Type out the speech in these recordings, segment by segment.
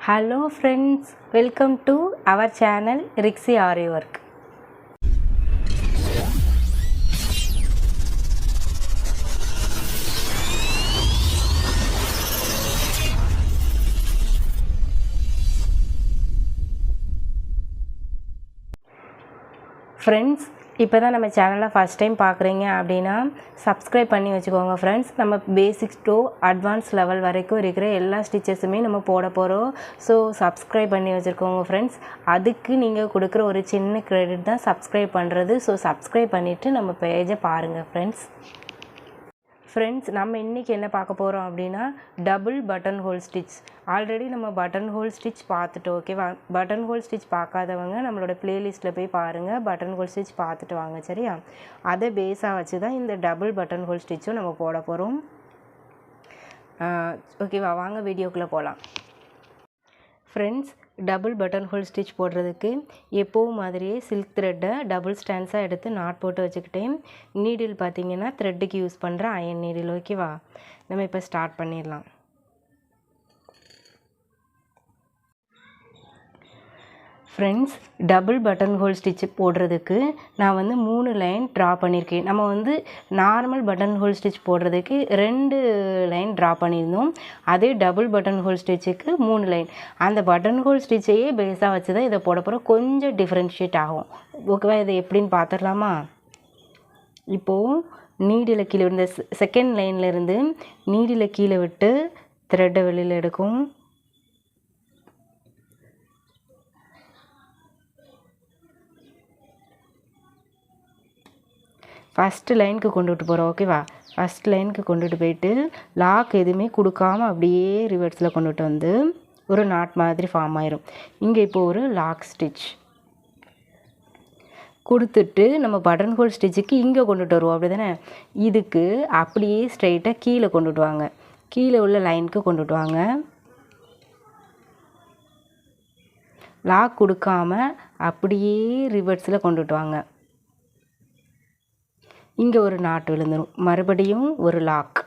Hello friends, welcome to our channel Rixi Ari Work. Friends, இப்போ தான் நம்ம சேனலை ஃபஸ்ட் டைம் பார்க்குறீங்க அப்படின்னா சப்ஸ்கிரைப் பண்ணி வச்சுக்கோங்க ஃப்ரெண்ட்ஸ். நம்ம பேசிக்ஸ் டு அட்வான்ஸ் லெவல் வரைக்கும் இருக்கிற எல்லா ஸ்டிச்சஸுமே நம்ம போட போகிறோம். ஸோ சப்ஸ்கிரைப் பண்ணி வச்சுருக்கோங்க ஃப்ரெண்ட்ஸ். அதுக்கு நீங்கள் கொடுக்குற ஒரு சின்ன கிரெடிட் தான் சப்ஸ்கிரைப் பண்ணுறது. ஸோ சப்ஸ்கிரைப் பண்ணிவிட்டு நம்ம பேஜை பாருங்கள் ஃப்ரெண்ட்ஸ். நம்ம இன்றைக்கி என்ன பார்க்க போகிறோம் அப்படின்னா double button whole stitch. Already நம்ம பட்டன் ஹோல் ஸ்டிச் பார்த்துட்டோம், ஓகேவா? பட்டன் ஹோல் ஸ்டிச் பார்க்காதவங்க நம்மளோட ப்ளேலிஸ்ட்டில் போய் பாருங்கள், பட்டன் ஹோல் ஸ்டிச் பார்த்துட்டு வாங்க, சரியா? அதை பேஸாக வச்சு தான் இந்த டபுள் பட்டன் ஹோல் ஸ்டிச்சும் நம்ம போட போகிறோம், ஓகேவா? வாங்க வீடியோக்குள்ளே போகலாம் friends. Double button whole stitch போடுறதுக்கு எப்போவும் மாதிரியே சில்க் த்ரெட்டை டபுள் ஸ்டாண்ட்ஸாக எடுத்து நாட் போட்டு வச்சுக்கிட்டேன். நீடில் பார்த்திங்கன்னா த்ரெட்டுக்கு யூஸ் பண்ணுற அயன் நீடில், ஓகேவா? நம்ம இப்போ ஸ்டார்ட் பண்ணிடலாம். Friends, double button whole stitch போடுறதுக்கு நான் 3 லைன் ட்ரா பண்ணியிருக்கேன். நம்ம நார்மல் பட்டன் ஹோல் ஸ்டிச் போடுறதுக்கு 2 லைன் ட்ரா பண்ணியிருந்தோம். அதே டபுள் பட்டன் ஹோல் ஸ்டிச்சுக்கு 3 லைன். அந்த பட்டன் ஹோல் ஸ்டிச்சையே பேஸாக வச்சு தான் இதை போட போகிறோம். கொஞ்சம் டிஃப்ரென்ஷியேட் ஆகும், ஓகேவா? இதை எப்படின்னு பார்த்துடலாமா? இப்போது நீடில் கீழே இந்த செகண்ட் லைன்லேருந்து நீடில் கீழே விட்டு த்ரெட்டை வெளியில் எடுக்கும். ஃபஸ்ட்டு லைனுக்கு கொண்டுட்டு போகிறோம், ஓகேவா? ஃபஸ்ட் லைனுக்கு கொண்டுட்டு போயிட்டு லாக் எதுவுமே கொடுக்காமல் அப்படியே ரிவர்ஸில் கொண்டுட்டு வந்து ஒரு நாட் மாதிரி ஃபார்ம் ஆயிரும். இங்கே இப்போது ஒரு லாக் ஸ்டிச் கொடுத்துட்டு நம்ம பட்டன் ஹோல் ஸ்டிச்சுக்கு இங்கே கொண்டுட்டு வருவோம், அப்படி தானே? இதுக்கு அப்படியே ஸ்ட்ரைட்டாக கீழே கொண்டுட்டு வாங்க, கீழே உள்ள லைனுக்கு கொண்டுட்டு வாங்க. லாக் கொடுக்காம அப்படியே ரிவர்ஸில் கொண்டுட்டு வாங்க. இங்கே ஒரு நாட் விழுந்துடும், மறுபடியும் ஒரு லாக்.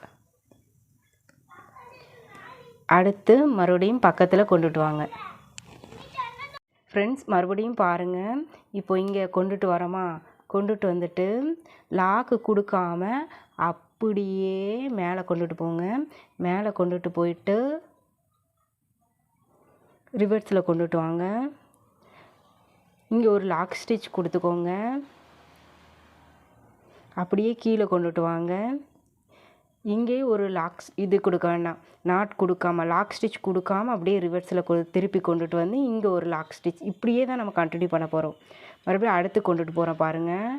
அடுத்து மறுபடியும் பக்கத்தில் கொண்டுட்டு வாங்க ஃப்ரெண்ட்ஸ். மறுபடியும் பாருங்கள், இப்போ இங்கே கொண்டுட்டு வரோமா? கொண்டுட்டு வந்துட்டு லாக்கு கொடுக்காம அப்படியே மேலே கொண்டுட்டு போங்க. மேலே கொண்டுட்டு போயிட்டு ரிவர்ஸில் கொண்டுட்டு வாங்க. இங்கே ஒரு லாக் ஸ்டிச் கொடுத்துக்கோங்க. அப்படியே கீழே கொண்டுட்டு வாங்க. இங்கே ஒரு லாக்ஸ் இது கொடுக்க வேண்டாம், நாட் கொடுக்காம லாக் ஸ்டிச் கொடுக்காம அப்படியே ரிவர்ஸில் திருப்பி கொண்டுட்டு வந்து இங்கே ஒரு லாக் ஸ்டிச். இப்படியே தான் நம்ம கண்டினியூ பண்ண போகிறோம். மறுபடியும் அடுத்து கொண்டுட்டு போகிறோம் பாருங்கள்.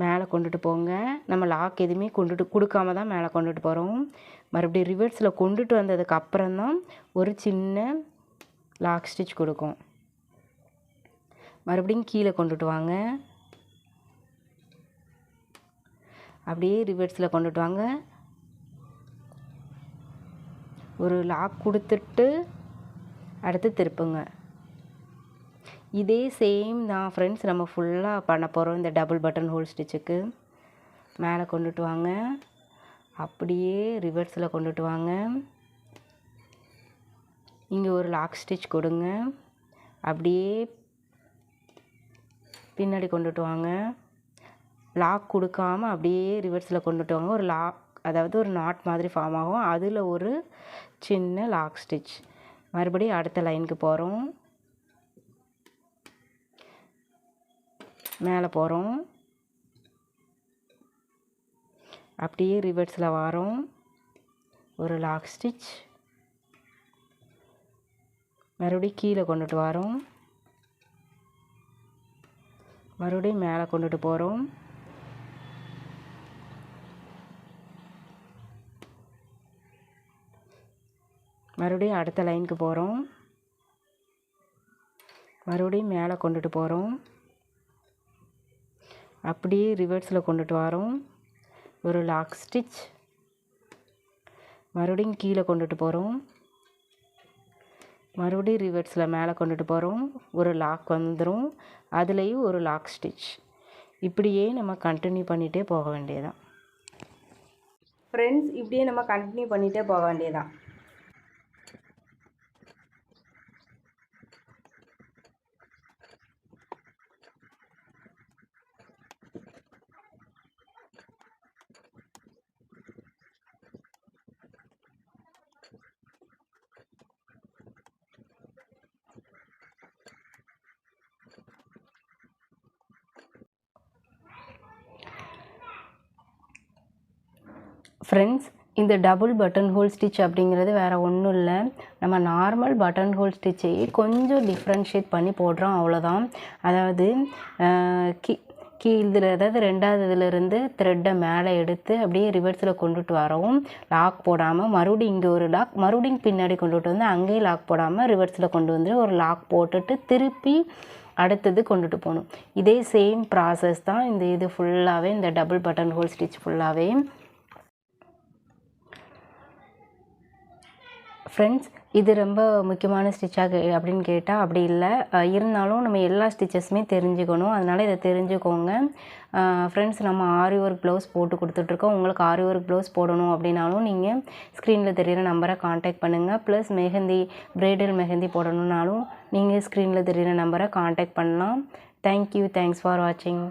மேலே கொண்டுட்டு போங்க. நம்ம லாக் எதுவுமே கொடுக்காம தான் மேலே கொண்டுட்டு போகிறோம். மறுபடியும் ரிவர்ஸில் கொண்டுட்டு வந்ததுக்கு அப்புறம்தான் ஒரு சின்ன லாக் ஸ்டிச் கொடுக்கும். மறுபடியும் கீழே கொண்டுட்டு வாங்க. அப்படியே ரிவர்ஸில் கொண்டுட்டு வாங்க. ஒரு லாக் கொடுத்துட்டு அடுத்து திருப்புங்க. இதே சேம் தான் ஃப்ரெண்ட்ஸ், நம்ம ஃபுல்லாக பண்ண போகிறோம் இந்த டபுள் பட்டன் ஹோல் ஸ்டிச்சுக்கு. மேலே கொண்டுட்டு வாங்க, அப்படியே ரிவர்ஸில் கொண்டுட்டு வாங்க. இங்கே ஒரு லாக் ஸ்டிச் கொடுங்க. அப்படியே பின்னாடி கொண்டுட்டு வாங்க. லாக் கொடுக்காம அப்படியே ரிவர்ஸில் கொண்டுட்டு வாங்க. ஒரு லாக், அதாவது ஒரு நாட் மாதிரி ஃபார்ம் ஆகும், அதில் ஒரு சின்ன லாக் ஸ்டிச். மறுபடியும் அடுத்த லைனுக்கு போகிறோம். மேலே போகிறோம், அப்படியே ரிவர்ஸில் வரோம். ஒரு லாக் ஸ்டிச். மறுபடியும் கீழே கொண்டுட்டு வரோம். மறுபடியும் மேலே கொண்டுட்டு போகிறோம். மறுபடியும் அடுத்த லைனுக்கு போகிறோம். மறுபடியும் மேலே கொண்டுட்டு போகிறோம். அப்படியே ரிவர்ஸில் கொண்டுட்டு வரோம். ஒரு லாக் ஸ்டிச். மறுபடியும் கீழே கொண்டுட்டு போகிறோம். மறுபடியும் ரிவர்ஸில் மேலே கொண்டுட்டு போகிறோம். ஒரு லாக் வந்துடும், அதுலேயும் ஒரு லாக் ஸ்டிச். இப்படியே நம்ம கண்டினியூ பண்ணிகிட்டே போக வேண்டியதான். ஃப்ரெண்ட்ஸ் இப்படியே நம்ம கண்டினியூ பண்ணிகிட்டே போக வேண்டியதான். ஃப்ரெண்ட்ஸ் இந்த டபுள் பட்டன் ஹோல் ஸ்டிச் அப்படிங்கிறது வேறு ஒன்றும் இல்லை, நம்ம நார்மல் பட்டன் ஹோல் ஸ்டிச்சையே கொஞ்சம் டிஃப்ரென்ஷியேட் பண்ணி போடுறோம், அவ்வளோதான். அதாவது இதில் அதாவது ரெண்டாவது இதிலிருந்து த்ரெட்டை மேலே எடுத்து அப்படியே ரிவர்ஸில் கொண்டுட்டு வரவும், லாக் போடாமல் மறுபடியும் இங்கே ஒரு லாக், மறுபடியும் பின்னாடி கொண்டுட்டு வந்து அங்கேயும் லாக் போடாமல் ரிவர்ஸில் கொண்டு வந்து ஒரு லாக் போட்டுட்டு திருப்பி அடுத்தது கொண்டுட்டு போகணும். இதே சேம் ப்ராசஸ் தான் இது ஃபுல்லாகவே, இந்த டபுள் பட்டன் ஹோல் ஸ்டிச் ஃபுல்லாகவே. ஃப்ரெண்ட்ஸ் இது ரொம்ப முக்கியமான ஸ்டிச்சாக அப்படின்னு கேட்டால் அப்படி இல்லை, இருந்தாலும் நம்ம எல்லா ஸ்டிச்சஸுமே தெரிஞ்சுக்கணும், அதனால் இதை தெரிஞ்சுக்கோங்க. ஃப்ரெண்ட்ஸ் நம்ம ஆரி ஒர்க் ப்ளவுஸ் போட்டு கொடுத்துட்ருக்கோம். உங்களுக்கு ஆரி ஒர்க் ப்ளவுஸ் போடணும் அப்படின்னாலும் நீங்கள் ஸ்க்ரீனில் தெரிகிற நம்பரை காண்டாக்ட் பண்ணுங்கள். ப்ளஸ் மெஹந்தி, ப்ரைடல் மெஹந்தி போடணுன்னாலும் நீங்கள் ஸ்க்ரீனில் தெரிகிற நம்பரை காண்டாக்ட் பண்ணலாம். தேங்க்யூ, தேங்க்ஸ் ஃபார் வாட்சிங்.